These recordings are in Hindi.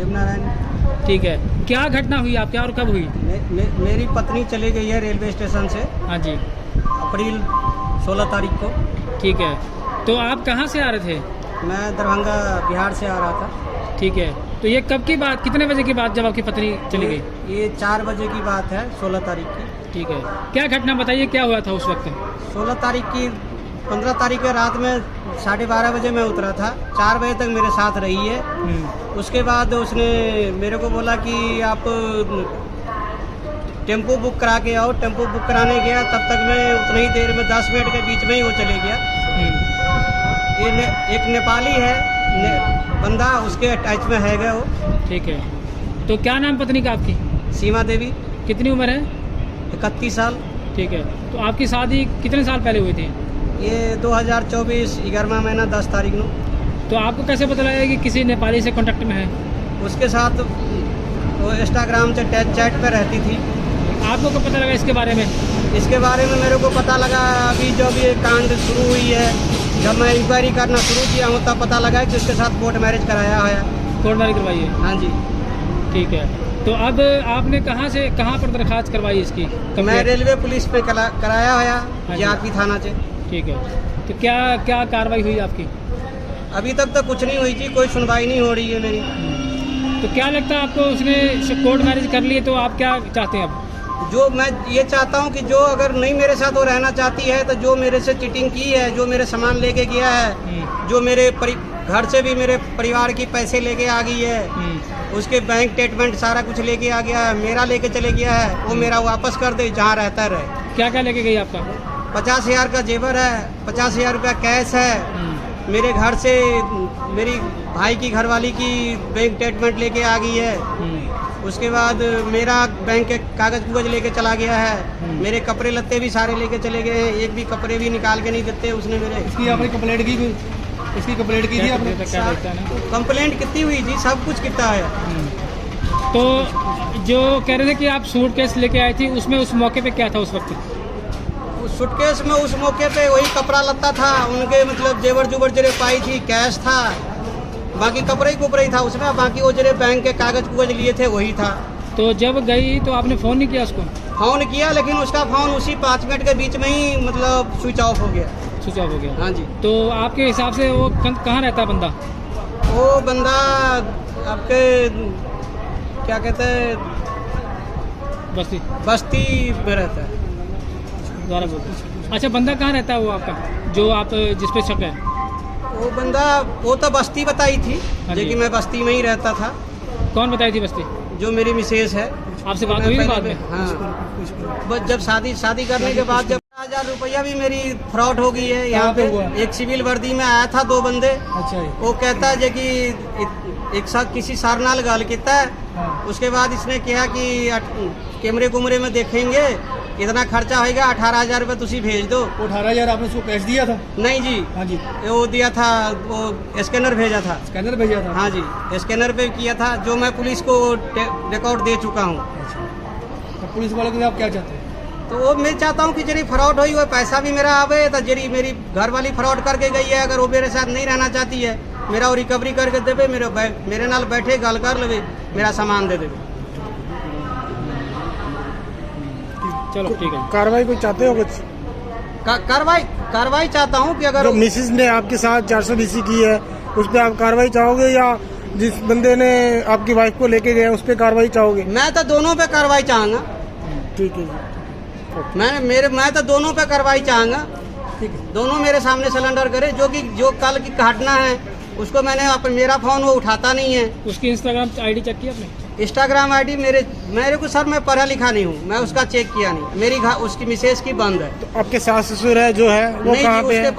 देवनारायण। ठीक है, क्या घटना हुई आपके और कब हुई? मेरी पत्नी चली गई है रेलवे स्टेशन से। हाँ जी। अप्रैल 16 तारीख को। ठीक है, तो आप कहाँ से आ रहे थे? मैं दरभंगा बिहार से आ रहा था। ठीक है, तो ये कब की बात, कितने बजे की बात जब आपकी पत्नी चली गई? ये 4 बजे की बात है, 16 तारीख की। ठीक है, क्या घटना बताइए, क्या हुआ था उस वक्त? 16 तारीख की 15 तारीख के रात में 12:30 बजे मैं उतरा था। 4 बजे तक मेरे साथ रही है। उसके बाद उसने मेरे को बोला कि आप टेम्पो बुक करा के आओ। टेम्पो बुक कराने गया, तब तक मैं उतनी ही देर में 10 मिनट के बीच में ही वो चले गया। ये एक नेपाली है बंदा, उसके अटैच में है गया वो। ठीक है, तो क्या नाम पत्नी का आपकी? सीमा देवी। कितनी उम्र है? 31 साल। ठीक है, तो आपकी शादी कितने साल पहले हुई थी? ये 2024 11वां महीना 10 तारीख को। तो आपको कैसे पता लगा कि किसी नेपाली से कांटेक्ट में है? उसके साथ वो इंस्टाग्राम से चैट पे रहती थी। आपको कब पता लगा इसके बारे में? इसके बारे में मेरे को पता लगा अभी जब ये कांड शुरू हुई है, जब मैं इंक्वायरी करना शुरू किया हूँ तब पता लगा कि उसके साथ कोर्ट मैरिज कराया है। कोर्ट मैरिज करवाई है? हाँ जी। ठीक है, तो अब आपने कहाँ पर दरखास्त करवाई इसकी? मैं रेलवे पुलिस पे कराया है, जाकी थाना से। ठीक है, तो क्या कार्रवाई हुई आपकी? अभी तक तो कुछ नहीं हुई थी, कोई सुनवाई नहीं हो रही है मेरी। तो क्या लगता है आपको, उसने कोर्ट मैरिज कर लिए तो आप क्या चाहते हैं अब? जो मैं ये चाहता हूँ कि जो अगर नहीं मेरे साथ वो रहना चाहती है तो जो मेरे से चीटिंग की है, जो मेरे सामान लेके गया है, जो मेरे घर से भी मेरे परिवार की पैसे लेके आ गई है, उसके बैंक स्टेटमेंट सारा कुछ लेके आ गया है, मेरा लेके चले गया है, वो मेरा वापस कर दे, जहाँ रहता रहे। क्या क्या लेके गई आपका? 50,000 का जेवर है, 50,000 रुपया कैश है। मेरे घर से मेरी भाई की घरवाली की बैंक स्टेटमेंट लेके आ गई है। उसके बाद मेरा बैंक के कागज लेके चला गया है। मेरे कपड़े लत्ते भी सारे लेके चले गए हैं, एक भी कपड़े भी निकाल के नहीं देते उसने मेरे। इसकी आपने कंप्लेंट की? इसकी कंप्लेंट की थी आपने? कंप्लेंट कितनी हुई थी, सब कुछ कितना है। तो जो कह रहे थे कि आप सूटकेस लेके आई थी, उसमें उस मौके पे क्या था उस वक्त? उस सूटकेस में उस मौके पे वही कपड़ा लत्ता था, उनके मतलब जेवर जुबर जरे पाई थी, कैश था, बाकी कपड़े ही था उसमें, बाकी वो जरे बैंक के कागज लिए थे वही था। तो जब गई तो आपने फ़ोन नहीं किया उसको? फ़ोन किया, लेकिन उसका फ़ोन उसी 5 मिनट के बीच में ही मतलब स्विच ऑफ हो गया। स्विच ऑफ हो गया? हाँ जी। तो आपके हिसाब से वो कहाँ रहता है बंदा? वो बंदा आपके क्या कहते हैं, बस्ती में रहता है। दोबारा बोलते। अच्छा, बंदा कहाँ रहता है वो आपका, जो आप जिस पे शक है? वो बंदा, वो तो बस्ती बताई थी, लेकिन मैं बस्ती में ही रहता था। कौन बताई थी बस्ती? जो मेरी मिसेज है। आपसे बात हुई बाद में? हाँ, बस जब शादी करने के बाद जब 1000 रुपया भी मेरी फ्रॉड हो गई है। यहाँ पे एक सिविल वर्दी में आया था 2 बंदे। अच्छा, वो कहता है कि एक साथ किसी सारनाल गाल किया है। उसके बाद इसने कहा कि कैमरे कुमरे में देखेंगे, इतना खर्चा होगा, 18,000 रुपये तुसी भेज दो। 18,000 आपने उसको कैश दिया था? नहीं जी। हाँ जी। वो दिया था, वो स्कैनर भेजा था। स्कैनर भेजा था? हाँ जी, स्कैनर पे किया था, जो मैं पुलिस को रिकॉर्ड दे चुका हूँ। अच्छा, तो पुलिस वालों के आप क्या चाहते हैं? तो वो मैं चाहता हूँ कि जरी फ्रॉड हुई वो पैसा भी मेरा आवे, तो जरी मेरी घर वाली फ्रॉड करके गई है, अगर वो मेरे साथ नहीं रहना चाहती है, मेरा वो रिकवरी करके देवे, मेरे नाल बैठे गल कर लेवे, मेरा सामान दे देवे। चलो ठीक है। कार्रवाई कोई चाहते हो? कुछ कार्रवाई चाहता हूँ कि अगर मिसेज ने आपके साथ 420 की है उस पर आप कार्रवाई चाहोगे, या जिस बंदे ने आपकी वाइफ को लेके गया उस पर कार्रवाई चाहोगे? मैं तो दोनों पे कार्रवाई चाहूँगा। ठीक है जी, मैं तो दोनों पे कार्रवाई चाहूँगा। ठीक है। दोनों मेरे सामने सिलेंडर करे, जो कल की घटना है उसको मैंने मेरा फोन वो उठाता नहीं है। उसकी इंस्टाग्राम आईडी चेक किया आपने? इंस्टाग्राम आईडी मेरे को सर, मैं पढ़ा लिखा नहीं हूँ, मैं उसका चेक किया नहीं। मेरी उसकी मिसेज की बंद है। तो आपके सास ससुर है जो है वो कहाँ पे है?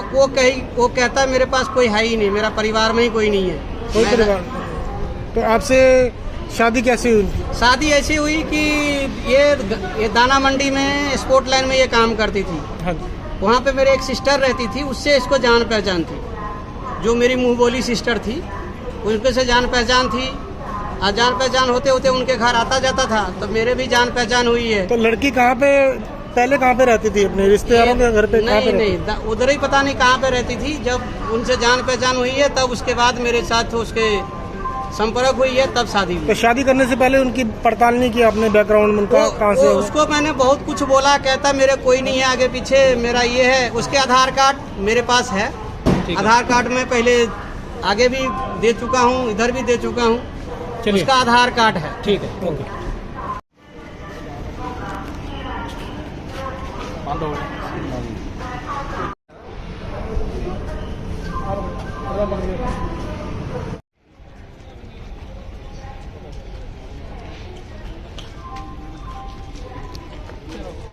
वो कहता है मेरे पास कोई है ही नहीं, मेरा परिवार में ही कोई नहीं है। कोई परिवार? तो आपसे शादी कैसे हुई? शादी ऐसी हुई कि ये दाना मंडी में स्पोर्ट लाइन में ये काम करती थी। हाँ। वहाँ पे मेरे एक सिस्टर रहती थी, उससे इसको जान पहचान थी, जो मेरी मुँह बोली सिस्टर थी, उनके से जान पहचान थी। और जान पहचान होते होते उनके घर आता जाता था, तो मेरे भी जान पहचान हुई है। तो लड़की कहाँ पे पहले कहाँ पे रहती थी? अपने रिश्तेदारों के घर पे? नहीं, उधर ही पता नहीं कहाँ पे रहती थी। जब उनसे जान पहचान हुई है तब उसके बाद मेरे साथ उसके संपर्क हुई है तब शादी तो हुई। शादी करने से पहले उनकी पड़ताल नहीं की आपने, बैकग्राउंड उनका कहाँ से है? उसको मैंने बहुत कुछ बोला, कहता मेरे कोई नहीं है आगे पीछे, मेरा ये है। उसके आधार कार्ड मेरे पास है, ठीक है। आधार कार्ड में पहले आगे भी दे चुका हूँ, इधर भी दे चुका हूँ, चलिए उसका आधार कार्ड है। ठीक है, ओके।